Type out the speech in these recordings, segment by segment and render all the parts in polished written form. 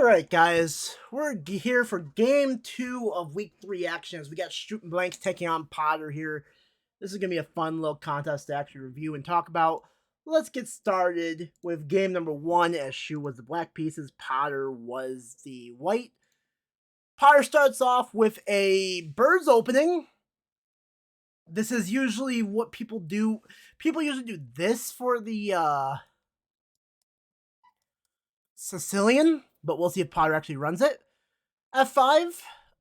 Alright, guys, we're here for game 2 of week 3 actions. We got Shooting Blanks taking on Potter here. This is going to be a fun little contest to actually review and talk about. Let's get started with game number 1, as Shu was the black pieces, Potter was the white. Potter starts off with a Birds opening. This is usually what people do. People usually do this for the Sicilian, but we'll see if Potter actually runs it. F5.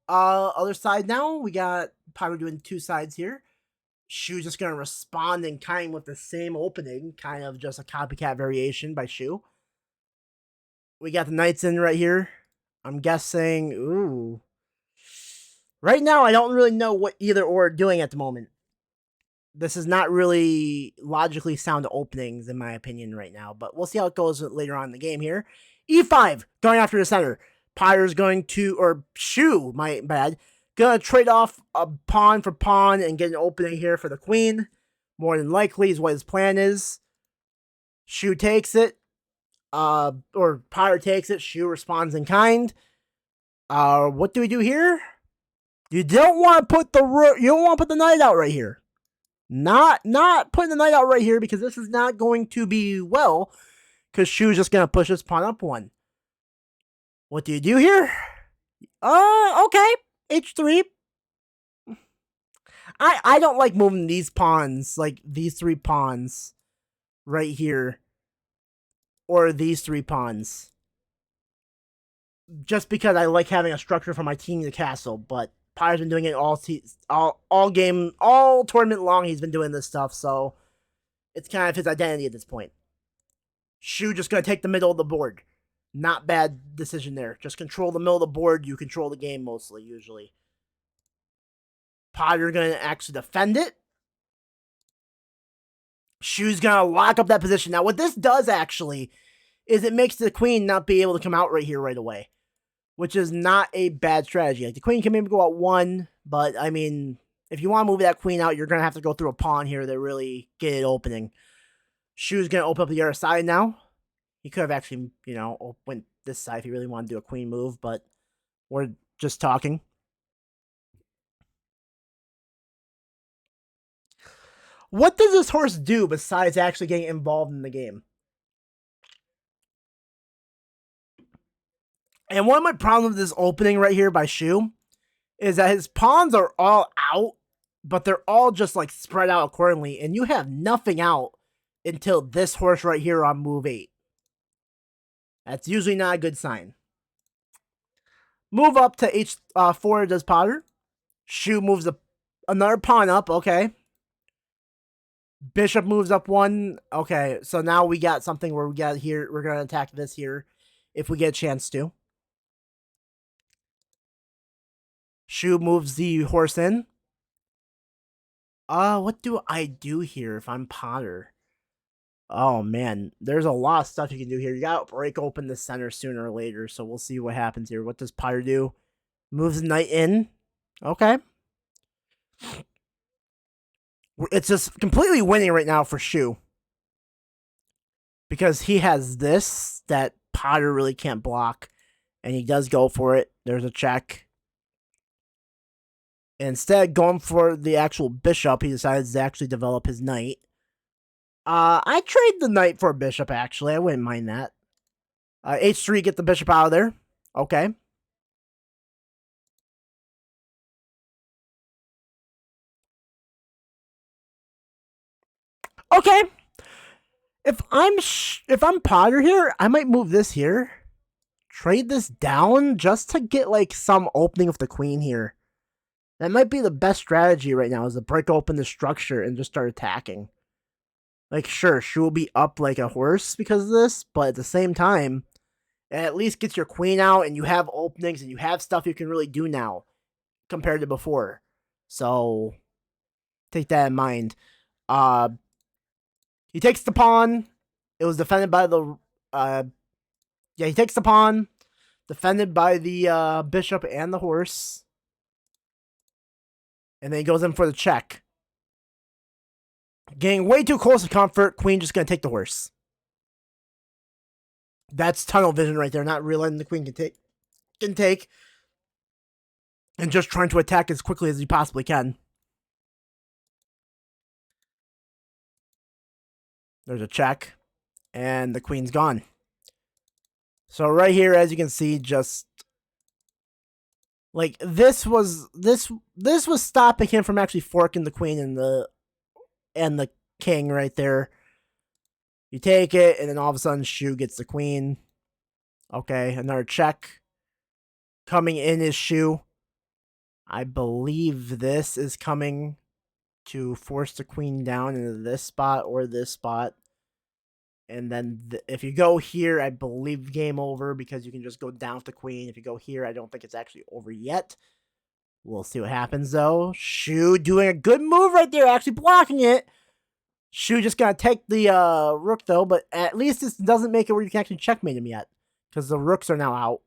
Other side now. We got Potter doing two sides here. Shu's just going to respond in kind with the same opening. Kind of just a copycat variation by Shu. We got the knights in right here. I'm guessing, ooh. Right now, I don't really know what either or are doing at the moment. This is not really logically sound openings, in my opinion, right now. But we'll see how it goes later on in the game here. E5, going after the center. Potter's going to, or Shu, my bad, gonna trade off a pawn for pawn and get an opening here for the queen. More than likely is what his plan is. Shu takes it, or Potter takes it. Shu responds in kind. What do we do here? You don't want to put the knight out right here. Not putting the knight out right here because this is not going to be well. Because Shu's just gonna push his pawn up one. What do you do here? Okay. H3. I don't like moving these pawns, like these 3 pawns right here. Or these 3 pawns. Just because I like having a structure for my team in the castle, but Potter's been doing it all tournament long. He's been doing this stuff, so it's kind of his identity at this point. Shu just gonna take the middle of the board. Not bad decision there. Just control the middle of the board. You control the game mostly, usually. Potter gonna actually defend it. Shu's gonna lock up that position. Now, what this does actually is it makes the queen not be able to come out right here right away, which is not a bad strategy. Like, the queen can maybe go out 1, but, I mean, if you want to move that queen out, you're going to have to go through a pawn here to really get it opening. Shu's going to open up the other side now. He could have actually, went this side if he really wanted to do a queen move, but we're just talking. What does this horse do besides actually getting involved in the game? And one of my problems with this opening right here by Shu is that his pawns are all out, but they're all just like spread out accordingly, and you have nothing out until this horse right here on move 8. That's usually not a good sign. Move up to H4 does Potter. Shu moves another pawn up, okay. Bishop moves up 1, okay. So now we got something where we got here, we're going to attack this here if we get a chance to. Shu moves the horse in. What do I do here if I'm Potter? Oh, man. There's a lot of stuff you can do here. You gotta break open the center sooner or later, so we'll see what happens here. What does Potter do? Moves the knight in. Okay. It's just completely winning right now for Shu. Because he has this that Potter really can't block. And he does go for it. There's a check. Instead of going for the actual bishop, he decides to actually develop his knight. I trade the knight for a bishop, actually. I wouldn't mind that. H3, get the bishop out of there. Okay. Okay. If I'm Potter here, I might move this here. Trade this down just to get like some opening with the queen here. That might be the best strategy right now, is to break open the structure and just start attacking. Like, sure, Shu will be up like a horse because of this, but at the same time, it at least gets your queen out and you have openings and you have stuff you can really do now compared to before. So, take that in mind. He takes the pawn. It was defended by the... he takes the pawn. Defended by the bishop and the horse. And then he goes in for the check. Getting way too close to comfort. Queen just going to take the horse. That's tunnel vision right there, not realizing the queen can take, and just trying to attack as quickly as he possibly can. There's a check, and the queen's gone. So right here, as you can see, just like this was stopping him from actually forking the queen and the king right there. You take it, and then all of a sudden, Shu gets the queen. Okay, another check. Coming in is Shu. I believe this is coming to force the queen down into this spot or this spot. And then if you go here, I believe game over because you can just go down with the queen. If you go here, I don't think it's actually over yet. We'll see what happens, though. Shu doing a good move right there, actually blocking it. Shu just gonna take the rook, though, but at least this doesn't make it where you can actually checkmate him yet because the rooks are now out.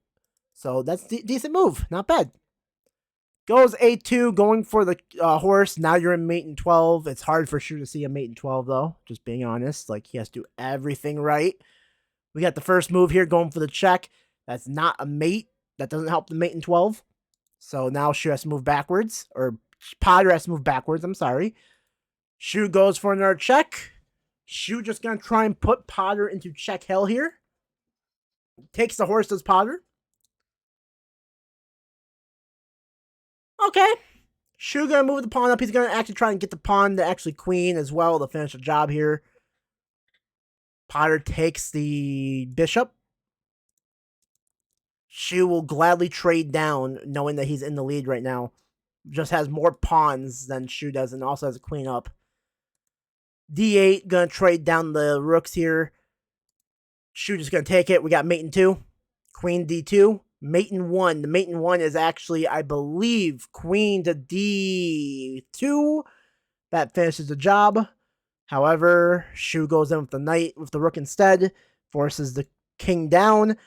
So that's decent move. Not bad. Goes a2, going for the horse. Now you're in mate in 12. It's hard for Shu to see a mate in 12, though. Just being honest. Like, he has to do everything right. We got the first move here going for the check. That's not a mate. That doesn't help the mate in 12. So now Shu has to move backwards. Or Potter has to move backwards. I'm sorry. Shu goes for another check. Shu just going to try and put Potter into check hell here. Takes the horse, does Potter. Okay. Shu gonna move the pawn up. He's gonna actually try and get the pawn to actually queen as well to finish the job here. Potter takes the bishop. Shu will gladly trade down, knowing that he's in the lead right now. Just has more pawns than Shu does, and also has a queen up. D8, gonna trade down the rooks here. Shu just gonna take it. We got mate in 2. Queen D2. Mate in 1. The mate in 1 is actually, I believe, queen to D2. That finishes the job. However, Shu goes in with the knight, with the rook instead. Forces the king down.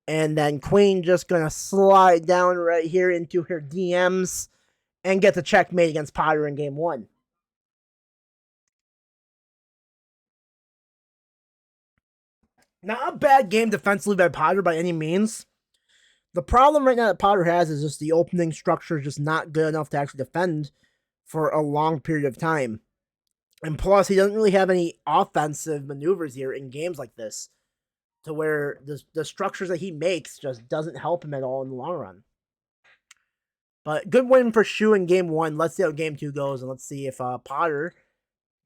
And then queen just going to slide down right here into her DMs. And get the checkmate against Potter in game 1. Not a bad game defensively by Potter by any means. The problem right now that Potter has is just the opening structure is just not good enough to actually defend for a long period of time. And plus, he doesn't really have any offensive maneuvers here in games like this, to where the structures that he makes just doesn't help him at all in the long run. But good win for Shu in game 1. Let's see how game 2 goes, and let's see if Potter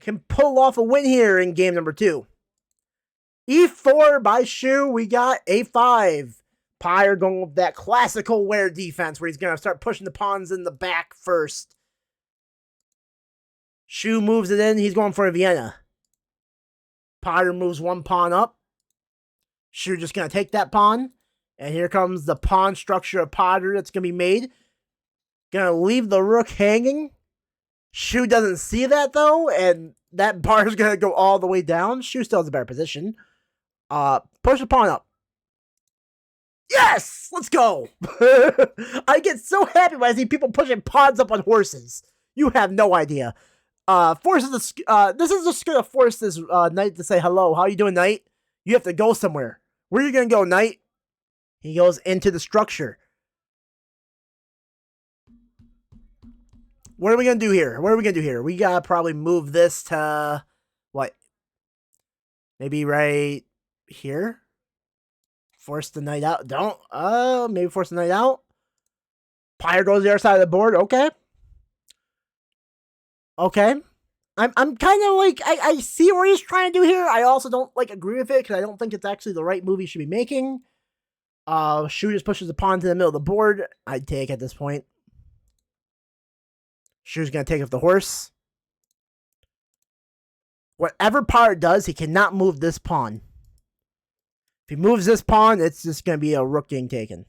can pull off a win here in game number 2. E4 by Shu. We got A5. Potter going with that classical wear defense where he's going to start pushing the pawns in the back first. Shu moves it in. He's going for a Vienna. Potter moves one pawn up. Shu just going to take that pawn. And here comes the pawn structure of Potter that's going to be made. Going to leave the rook hanging. Shu doesn't see that, though. And that bar is going to go all the way down. Shu still has a better position. Push the pawn up. Yes! Let's go! I get so happy when I see people pushing pawns up on horses. You have no idea. This is just gonna force this knight to say hello. How you doing, knight? You have to go somewhere. Where are you gonna go, knight? He goes into the structure. What are we gonna do here? We gotta probably move this to what? Maybe right here? Force the knight out. Maybe force the knight out. Potter goes to the other side of the board. Okay. I'm kind of like, I see what he's trying to do here. I also don't agree with it because I don't think it's actually the right move he should be making. Shu just pushes the pawn to the middle of the board. I'd take at this point. Shu's gonna take off the horse. Whatever Potter does, he cannot move this pawn. If he moves this pawn, it's just going to be a rook getting taken.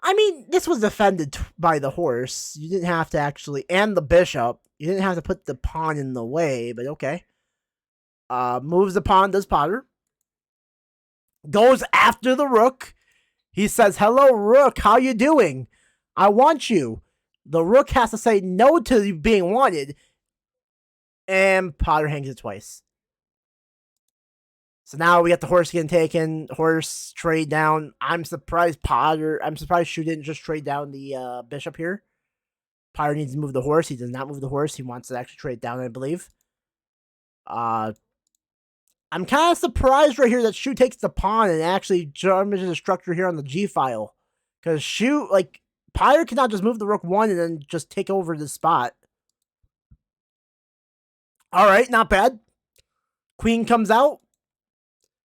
I mean, this was defended by the horse. You didn't have to actually, and the bishop. You didn't have to put the pawn in the way, but okay. Moves the pawn, does Potter. Goes after the rook. He says, hello, rook, how you doing? I want you. The rook has to say no to being wanted. And Potter hangs it twice. So now we got the horse getting taken. Horse trade down. I'm surprised Shu didn't just trade down the bishop here. Potter needs to move the horse. He does not move the horse. He wants to actually trade down, I believe. I'm kind of surprised right here that Shu takes the pawn and actually damages the structure here on the G file. Because Shu, like, Potter cannot just move the rook 1 and then just take over the spot. Alright, not bad. Queen comes out.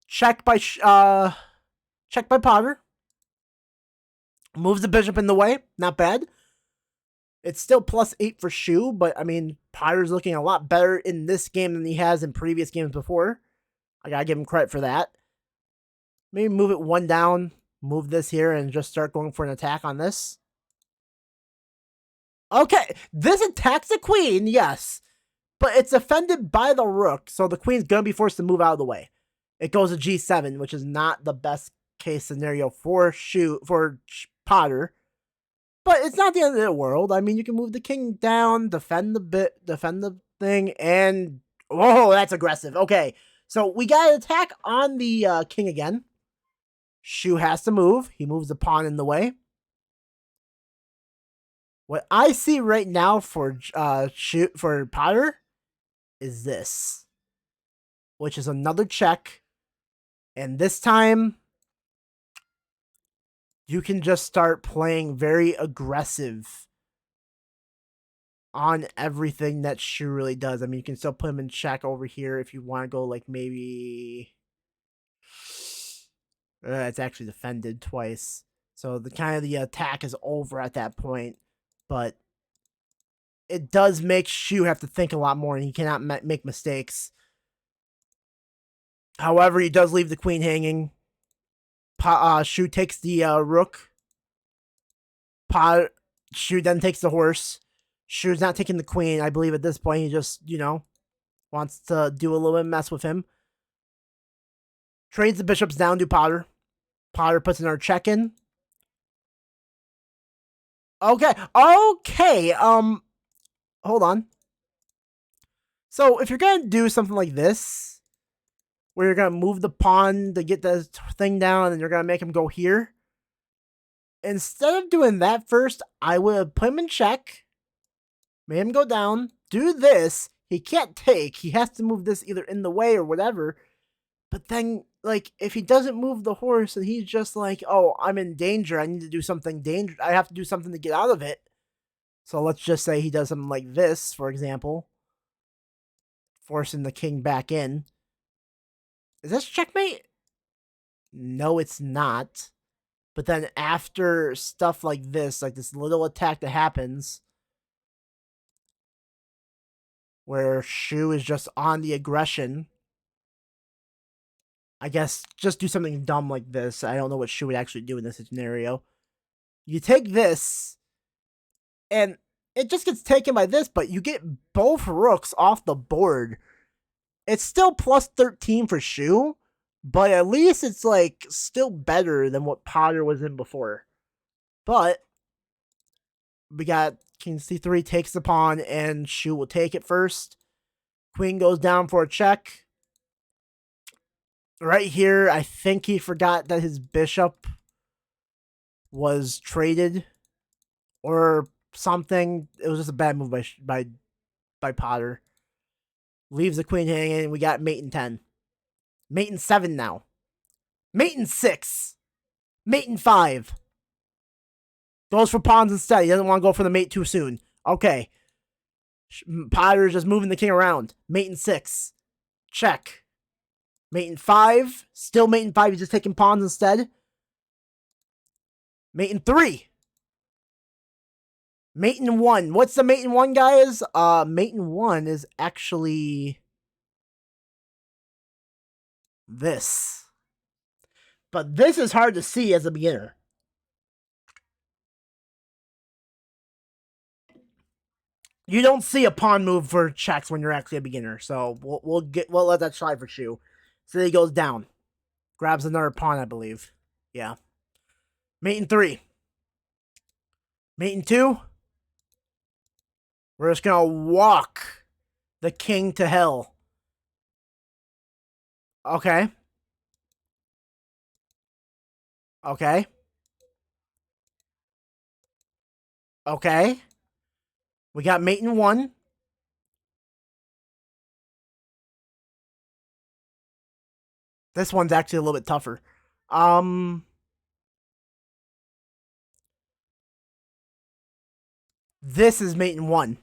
Check by Potter. Moves the bishop in the way. Not bad. It's still +8 for Shu, but I mean, Potter's looking a lot better in this game than he has in previous games before. I gotta give him credit for that. Maybe move it 1 down, move this here, and just start going for an attack on this. Okay, this attacks the queen, yes, but it's defended by the rook, so the queen's gonna be forced to move out of the way. It goes to G7, which is not the best case scenario for Potter. But it's not the end of the world. I mean, you can move the king down, defend the thing, and whoa, that's aggressive. Okay, so we got an attack on the king again. Shu has to move. He moves the pawn in the way. What I see right now for Potter is this, which is another check, and this time you can just start playing very aggressive on everything that Shu really does. I mean, you can still put him in check over here if you want to go like maybe... it's actually defended twice. So the attack is over at that point. But it does make Shu have to think a lot more, and he cannot make mistakes. However, he does leave the queen hanging. Shu takes the rook. Shu then takes the horse. Shu's not taking the queen. I believe at this point he just, wants to do a little bit of mess with him. Trades the bishops down to Potter. Potter puts another check in. Okay. Hold on. So if you're going to do something like this, where you're going to move the pawn to get the thing down and you're going to make him go here, instead of doing that first, I would put him in check, make him go down, do this. He can't take. He has to move this either in the way or whatever. But then, like, if he doesn't move the horse and he's just like, oh, I'm in danger, I need to do something dangerous, I have to do something to get out of it. So let's just say he does something like this, for example. Forcing the king back in. Is this checkmate? No, it's not. But then after stuff like this little attack that happens, where Shu is just on the aggression, I guess just do something dumb like this. I don't know what Shu would actually do in this scenario. You take this, and it just gets taken by this, but you get both rooks off the board. It's still +13 for Shu, but at least it's like still better than what Potter was in before. But we got king c3 takes the pawn, and Shu will take it first. Queen goes down for a check. Right here, I think he forgot that his bishop was traded or something. It was just a bad move by Potter. Leaves the queen hanging. We got mate in 10. Mate in 7 now. Mate in 6. Mate in 5. Goes for pawns instead. He doesn't want to go for the mate too soon. Okay. Potter's just moving the king around. Mate in 6. Check. Mate in 5. Still mate in 5. He's just taking pawns instead. Mate in 3. Mate in 1. What's the mate in 1, guys? Mate in 1 is actually this. But this is hard to see as a beginner. You don't see a pawn move for checks when you're actually a beginner. So we'll let that try for Shu. So he goes down. Grabs another pawn, I believe. Yeah. Mate in 3. Mate in 2. We're just gonna walk the king to hell. Okay. Okay. Okay. We got mate in 1. This one's actually a little bit tougher. Um, this is mate in 1.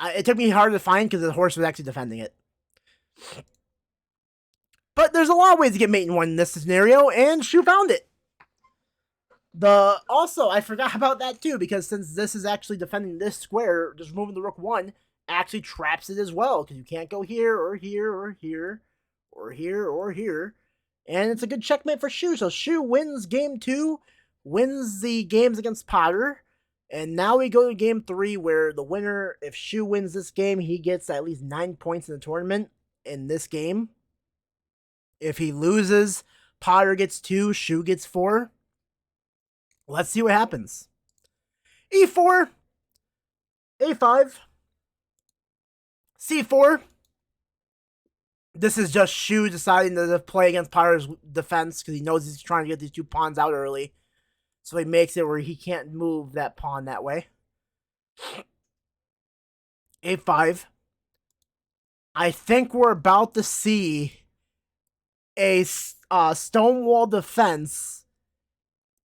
It took me hard to find because the horse was actually defending it. But there's a lot of ways to get mate in 1 in this scenario, and Shu found it. The also I forgot about that too, because since this is actually defending this square, just moving the rook 1 actually traps it as well, because you can't go here or here or here or here or here. And it's a good checkmate for Shu. So Shu wins game 2, wins the games against Potter. And now we go to game 3, where the winner, if Shu wins this game, he gets at least 9 points in the tournament in this game. If he loses, Potter gets 2, Shu gets 4. Let's see what happens. E4, A5, C4. This is just Shu deciding to play against Potter's defense because he knows he's trying to get these 2 pawns out early. So he makes it where he can't move that pawn that way. A5. I think we're about to see a stonewall defense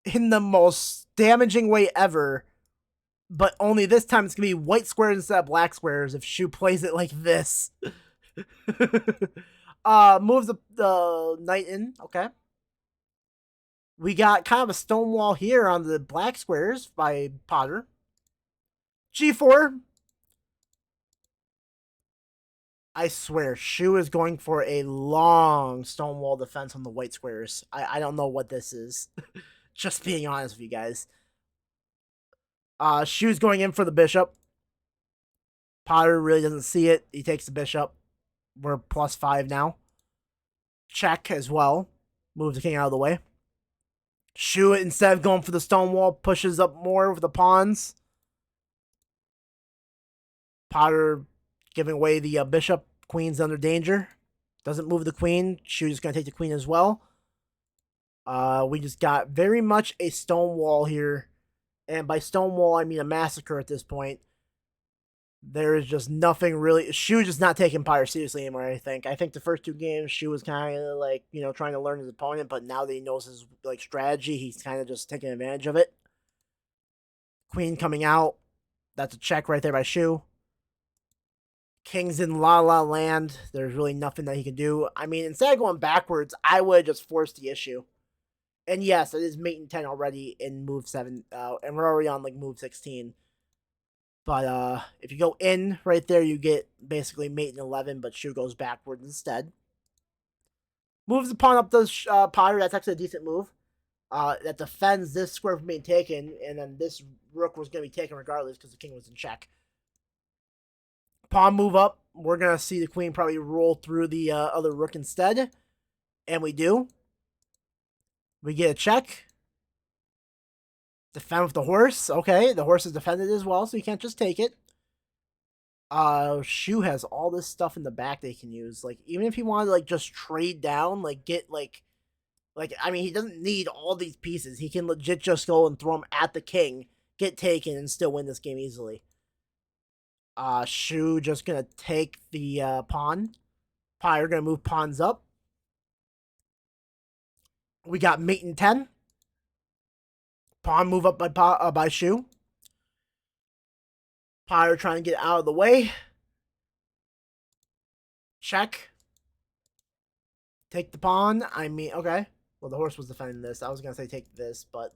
in the most damaging way ever. But only this time it's going to be white squares instead of black squares if Shu plays it like this. Moves the knight in. Okay. We got kind of a stonewall here on the black squares by Potter. G4. I swear, Shu is going for a long stonewall defense on the white squares. I don't know what this is. Just being honest with you guys. Shu's going in for the bishop. Potter really doesn't see it. He takes the bishop. We're +5 now. Check as well. Moves the king out of the way. Shu, instead of going for the stonewall, pushes up more with the pawns. Potter giving away the bishop. Queen's under danger. Doesn't move the queen. Shu's going to take the queen as well. We just got very much a stonewall here. And by stonewall, I mean a massacre at this point. There is just nothing really. Shu just not taking Potter seriously anymore, I think. I think the first 2 games, Shu was kind of like, trying to learn his opponent, but now that he knows his strategy, he's kind of just taking advantage of it. Queen coming out. That's a check right there by Shu. King's in La La Land. There's really nothing that he can do. I mean, instead of going backwards, I would just force the issue. And yes, it is mate in 10 already in move 7, and we're already on move 16. But if you go in right there, you get basically mate in 11, but Shu goes backwards instead. Moves the pawn up the Potter. That's actually a decent move. That defends this square from being taken, and then this rook was going to be taken regardless because the king was in check. Pawn move up. We're going to see the queen probably roll through the other rook instead. And we do. We get a check. Defend with the horse. Okay, the horse is defended as well, so you can't just take it. Shu has all this stuff in the back they can use. Even if he wanted to just trade down, get I mean, he doesn't need all these pieces. He can legit just go and throw them at the king, get taken, and still win this game easily. Shu just gonna take the pawn. Potter gonna move pawns up. We got mate in 10. Pawn move up by Shu. Potter trying to get out of the way. Check. Take the pawn. I mean, okay. Well, the horse was defending this. I was gonna say take this, but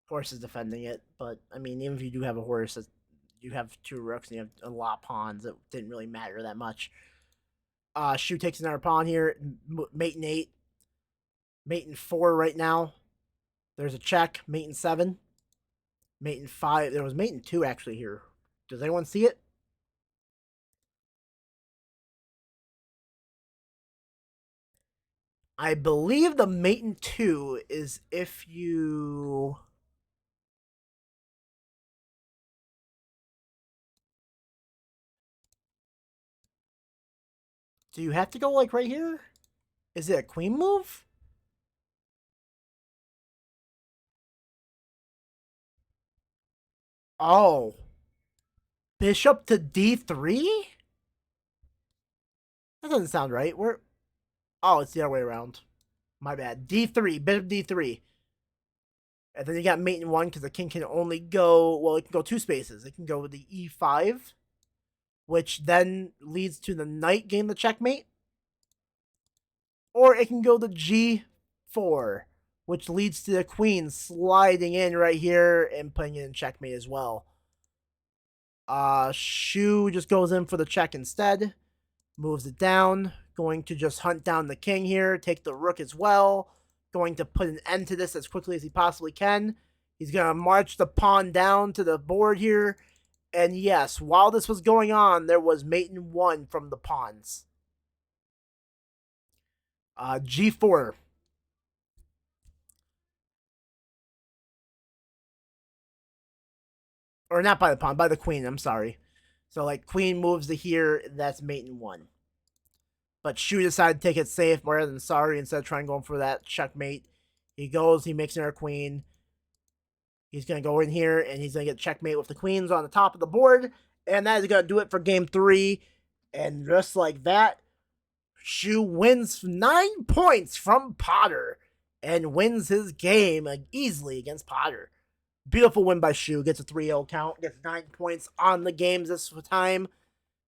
horse is defending it. But I mean, even if you do have a horse, you have 2 rooks and you have a lot of pawns. It didn't really matter that much. Shu takes another pawn here. Mate in 8. Mate in 4 right now. There's a check. Mate in 7. Mate in 5. There was mate in 2 actually here. Does anyone see it? I believe the mate in 2 is if you... Do you have to go right here? Is it a queen move? Oh. Bishop to d3? That doesn't sound right. We're... Oh, it's the other way around. My bad. d3. Bishop d3. And then you got mate in 1 because the king can only go... Well, it can go 2 spaces. It can go with the e5, which then leads to the knight getting the checkmate. Or it can go to g4, which leads to the queen sliding in right here and putting it in checkmate as well. Shu just goes in for the check instead. Moves it down. Going to just hunt down the king here. Take the rook as well. Going to put an end to this as quickly as he possibly can. He's going to march the pawn down to the board here. And yes, while this was going on, there was mate in 1 from the pawns. G4. Or not by the pawn, by the queen, I'm sorry. So, like, queen moves to here, that's mate in 1. But Shu decided to take it safe rather than sorry instead of trying going for that checkmate. He goes, he makes another queen. He's going to go in here, and he's going to get checkmate with the queens on the top of the board. And that is going to do it for game 3. And just like that, Shu wins 9 points from Potter. And wins his game easily against Potter. Beautiful win by Shu. Gets a 3-0 count. Gets 9 points on the games this time.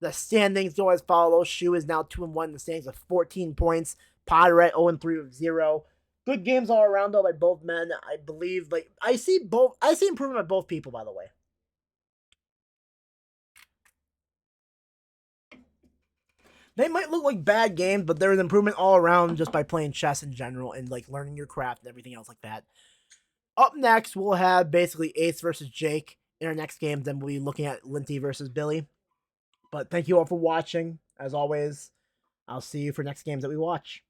The standings go as follows. Shu is now 2-1 in the standings with 14 points. Potter at 0-3 with 0. Good games all around though by both men. I believe I see improvement by both people, by the way. They might look like bad games, but there is improvement all around just by playing chess in general and like learning your craft and everything else like that. Up next, we'll have basically Ace versus Jake in our next game. Then we'll be looking at Linty versus Billy. But thank you all for watching. As always, I'll see you for next games that we watch.